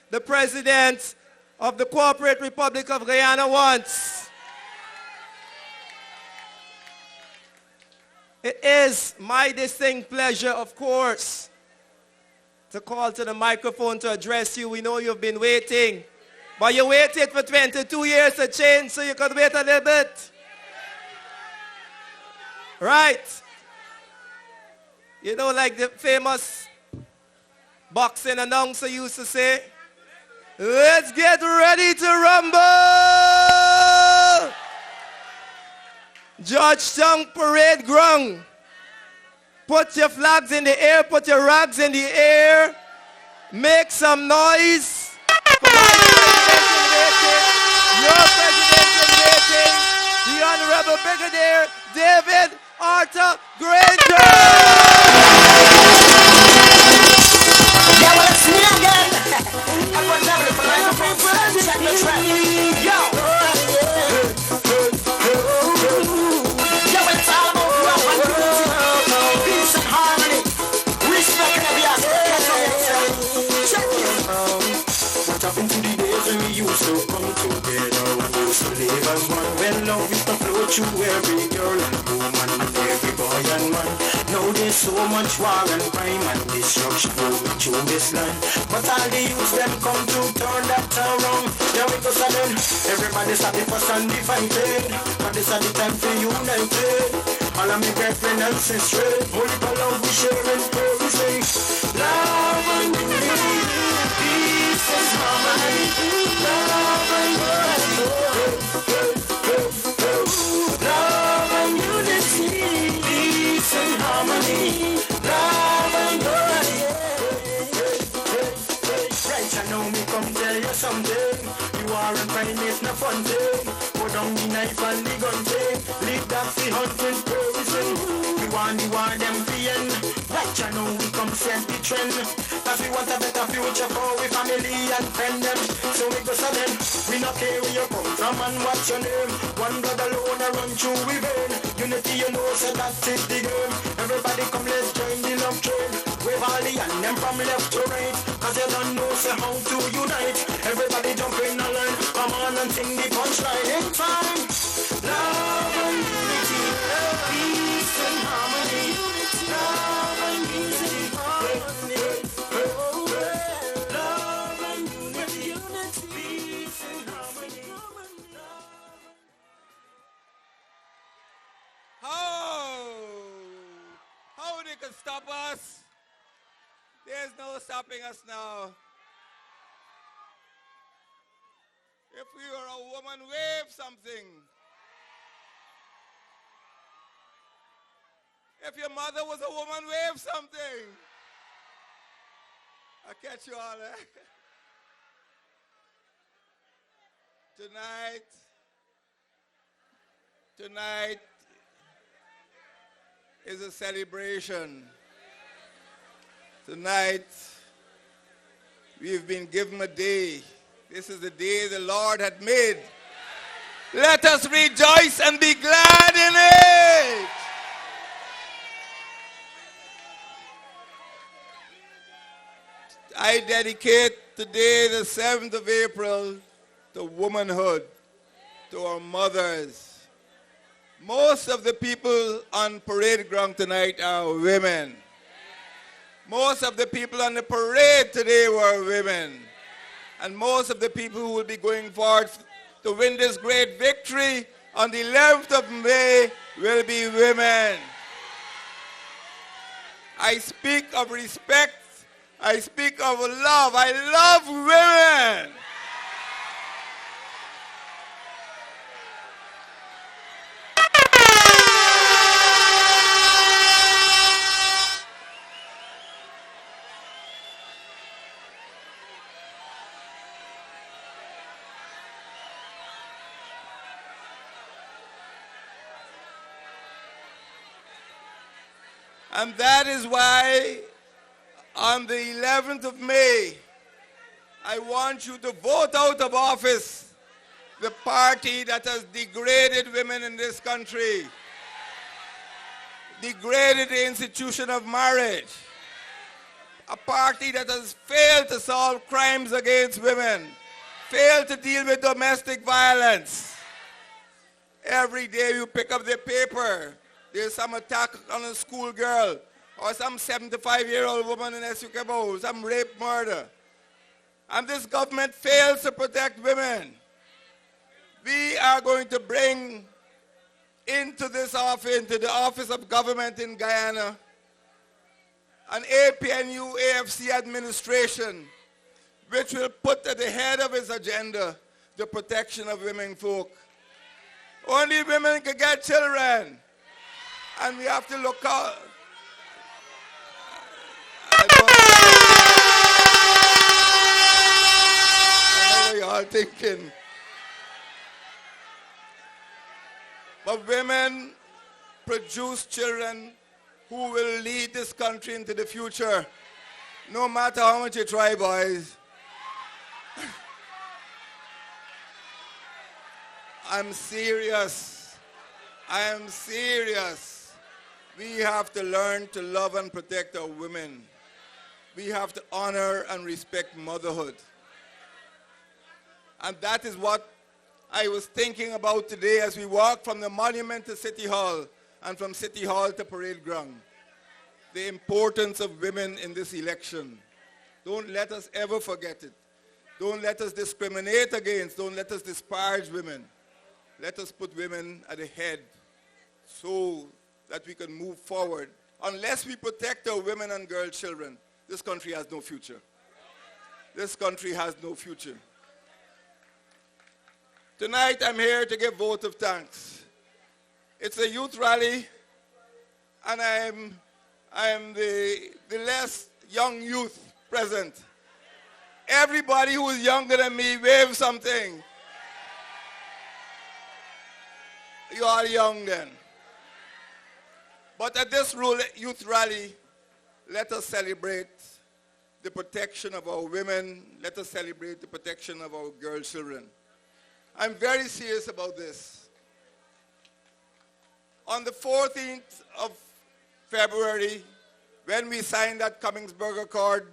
the President of the Corporate Republic of Guyana wants. It is my distinct pleasure, of course, to call to the microphone to address you. We know you've been waiting, but you waited for 22 years to change, so you could wait a little bit. Right. You know, like the famous boxing announcer used to say, let's get ready to rumble! Georgetown Parade Ground. Put your flags in the air, put your rags in the air. Make some noise. Your president in waiting, the Honorable Brigadier David Arthur Granger. Yeah, well, it's me again. I was never for life of friends. Check the track. Yo. Yeah, well, it's all about love and unity, peace and harmony, respect and every aspect. Check it. What happened to the days when we used to come together? We used to live as one. When love used to flow through every girl and woman and every boy and man. Now there's so much war and crime and destruction flowing through this land. But all the youths them come to turn that around. Yeah, we go sudden. Everybody's happy for Sunday fighting, but this is the time for united. All of me brethren and sisters, holy love we sharing, we sing. Love and unity, peace and harmony. Love and unity, love and unity, peace and harmony. Love and unity. Right, I know me come tell you something. You are in crime, it's no fun thing. Put down the knife and the gun thing. Leave that for hunting poison. We want the war them feeling. Right, I know we come set the trend. Cause we want a better future for we family and friend them. So we go sudden. We not care where you come from and what's your name. One blood alone I run through we vein. Unity you know so that is the game. Everybody come let's join the love train. Wave all the hand them from left to right. Cause you don't know so how to unite. Everybody jump in a line. Come on and sing the punchline in time. Love and unity, peace and harmony. Love and unity, love and unity, peace and harmony. How they can stop us? There's no stopping us now. If we were a woman, wave something. If your mother was a woman, wave something. I'll catch you all, eh? Tonight is a celebration. Tonight, we've been given a day. This is the day the Lord had made. Let us rejoice and be glad in it. I dedicate today, the 7th of April, to womanhood, to our mothers. Most of the people on parade ground tonight are women. Most of the people on the parade today were women. And most of the people who will be going forward to win this great victory on the 11th of May will be women. I speak of respect. I speak of love. I love women. And that is why on the 11th of May, I want you to vote out of office the party that has degraded women in this country, degraded the institution of marriage, A party that has failed to solve crimes against women, failed to deal with domestic violence. Every day you pick up the paper, there's some attack on a schoolgirl or some 75-year-old woman in Essequibo, some rape, murder. And this government fails to protect women. We are going to bring into this office, into the office of government in Guyana, an APNU AFC administration which will put at the head of its agenda the protection of women folk. Only women can get children. And we have to look out. I know what you're all thinking. But women produce children who will lead this country into the future, no matter how much you try, boys. I'm serious. I am serious. We have to learn to love and protect our women. We have to honor and respect motherhood. And that is what I was thinking about today as we walk from the monument to City Hall and from City Hall to Parade Ground. The importance of women in this election. Don't let us ever forget it. Don't let us discriminate against, don't let us disparage women. Let us put women at the head so that we can move forward. Unless we protect our women and girl children, this country has no future. This country has no future. Tonight I'm here to give vote of thanks. It's a youth rally, and I am the less young youth present. Everybody who is younger than me, wave something. You are young then. But at this youth rally, let us celebrate the protection of our women. Let us celebrate the protection of our girl children. I'm very serious about this. On the 14th of February, when we signed that Cummingsburg Accord,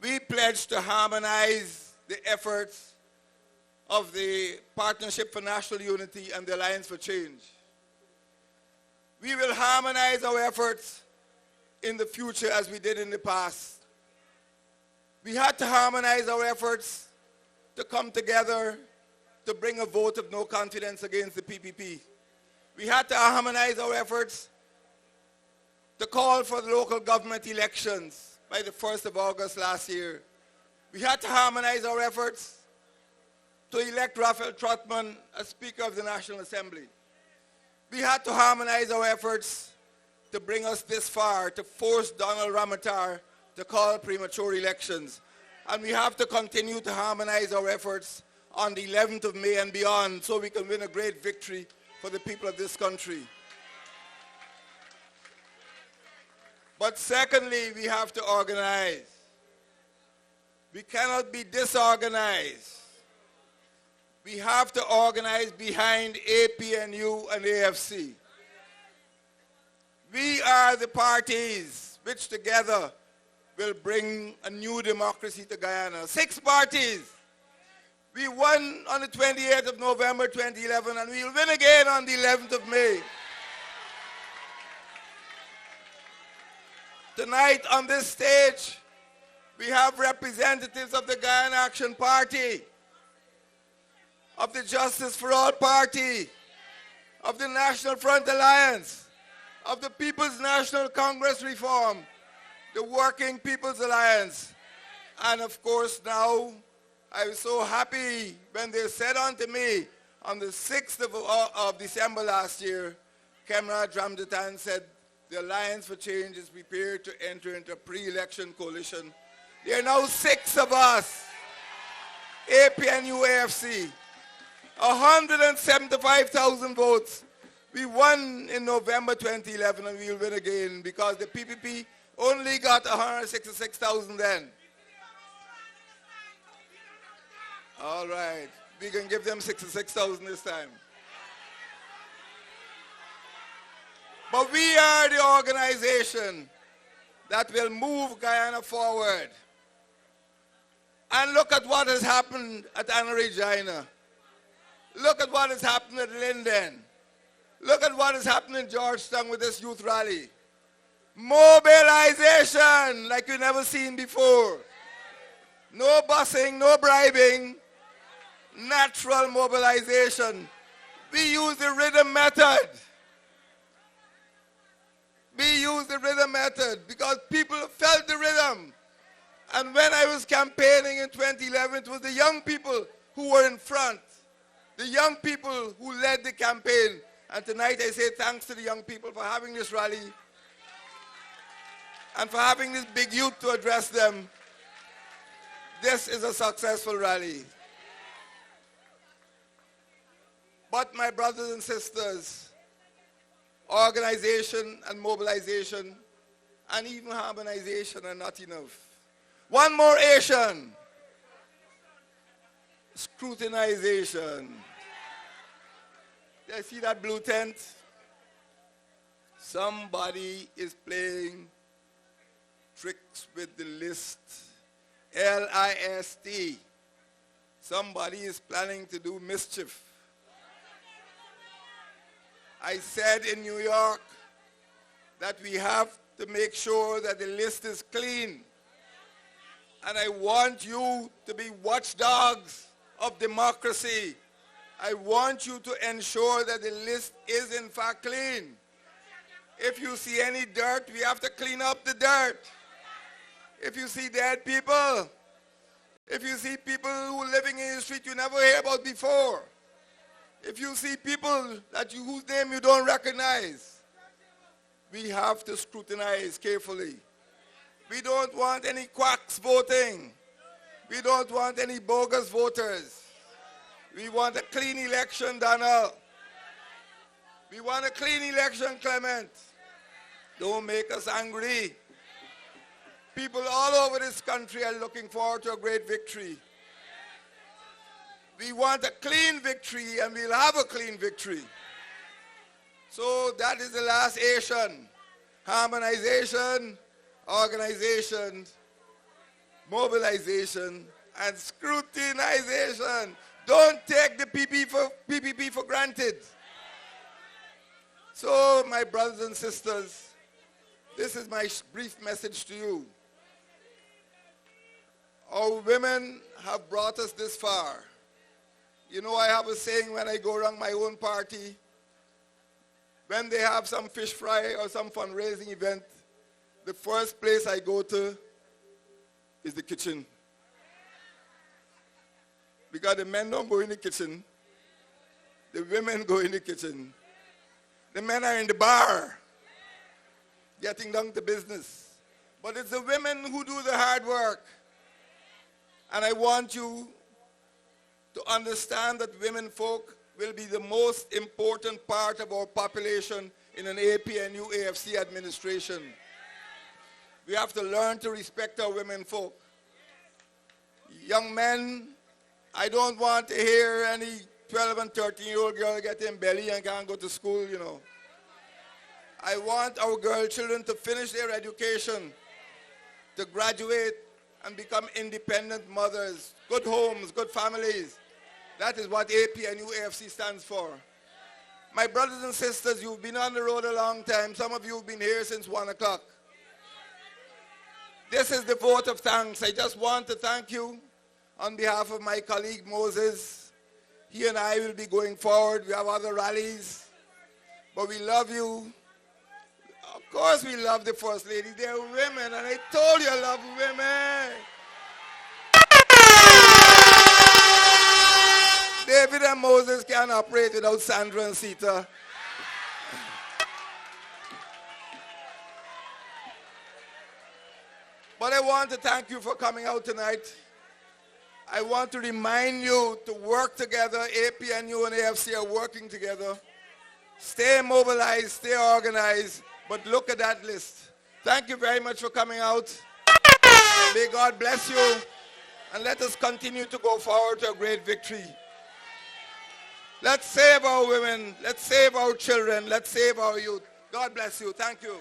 we pledged to harmonize the efforts of the Partnership for National Unity and the Alliance for Change. We will harmonize our efforts in the future as we did in the past. We had to harmonize our efforts to come together to bring a vote of no confidence against the PPP. We had to harmonize our efforts to call for the local government elections by the 1st of August last year. We had to harmonize our efforts to elect Raphael Trotman as Speaker of the National Assembly. We had to harmonize our efforts to bring us this far, to force Donald Ramatar to call premature elections. And we have to continue to harmonize our efforts on the 11th of May and beyond so we can win a great victory for the people of this country. But secondly, we have to organize. We cannot be disorganized. We have to organize behind APNU and AFC. We are the parties which together will bring a new democracy to Guyana. 6 parties. We won on the 28th of November 2011 and we will win again on the 11th of May. Tonight on this stage, we have representatives of the Guyana Action Party, of the Justice for All Party, of the National Front Alliance, of the People's National Congress Reform, the Working People's Alliance. And of course now, I was so happy when they said unto me on the 6th of December last year, Kemra Dramdatan said, the Alliance for Change is prepared to enter into a pre-election coalition. There are now 6 of us, APNU AFC, 175,000 votes. We won in November 2011 and we will win again because the PPP only got 166,000 then. All right, we can give them 66,000 this time. But we are the organization that will move Guyana forward. And look at what has happened at Anna Regina. Look at what has happened at Linden. Look at what has happened in Georgetown with this youth rally. Mobilization like you've never seen before. No busing, no bribing. Natural mobilization. We use the rhythm method. We use the rhythm method because people felt the rhythm. And when I was campaigning in 2011, it was the young people who were in front. The young people who led the campaign. And tonight I say thanks to the young people for having this rally and for having this big youth to address them. This is a successful rally. But my brothers and sisters, organization and mobilization and even harmonization are not enough. One more Asian. Scrutinization. You see that blue tent? Somebody is playing tricks with the list. L-I-S-T. Somebody is planning to do mischief. I said in New York that we have to make sure that the list is clean. And I want you to be watchdogs of democracy. I want you to ensure that the list is in fact clean. If you see any dirt, we have to clean up the dirt. If you see dead people, if you see people who are living in the street you never heard about before, if you see people whose name you don't recognize, we have to scrutinize carefully. We don't want any quacks voting. We don't want any bogus voters. We want a clean election, Donald. We want a clean election, Clement. Don't make us angry. People all over this country are looking forward to a great victory. We want a clean victory, and we'll have a clean victory. So that is the last Asian. Harmonization, organization, mobilization, and scrutinization. Don't take the PPP for granted. So, my brothers and sisters, this is my brief message to you. Our women have brought us this far. You know, I have a saying when I go around my own party, when they have some fish fry or some fundraising event, the first place I go to is the kitchen. Because the men don't go in the kitchen. The women go in the kitchen. The men are in the bar, getting down to business. But it's the women who do the hard work. And I want you to understand that women folk will be the most important part of our population in an APNU AFC administration. We have to learn to respect our women folk. Young men, I don't want to hear any 12 and 13-year-old girl getting belly and can't go to school, you know. I want our girl children to finish their education, to graduate and become independent mothers, good homes, good families. That is what APNU AFC stands for. My brothers and sisters, you've been on the road a long time. Some of you have been here since 1 o'clock. This is the vote of thanks. I just want to thank you on behalf of my colleague Moses. He and I will be going forward. We have other rallies. But we love you. Of course we love the First Lady. They're women, and I told you I love women. David and Moses can't operate without Sandra and Sita. But I want to thank you for coming out tonight. I want to remind you to work together. APNU and AFC are working together. Stay mobilized, stay organized, but look at that list. Thank you very much for coming out. May God bless you, and let us continue to go forward to a great victory. Let's save our women, let's save our children, let's save our youth. God bless you. Thank you.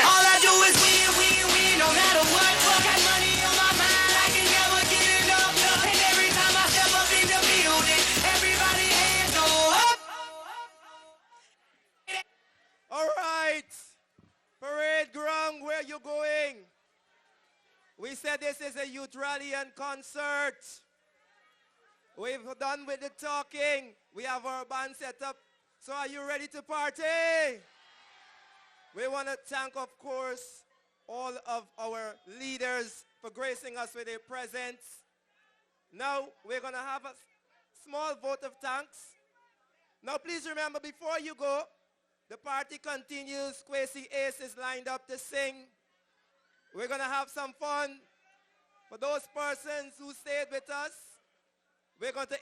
All I do is win, win, win, no matter what. Got money on my mind, I can never get enough. And every time I step up in the building, everybody hands go up. All right. Parade ground, where you going? We said this is a youth rally and concert. We've done with the talking. We have our band set up. So are you ready to party? We want to thank, of course, all of our leaders for gracing us with their presence. Now, we're going to have a small vote of thanks. Now, please remember, before you go, the party continues. Kwesi Ace is lined up to sing. We're going to have some fun. For those persons who stayed with us, we're going to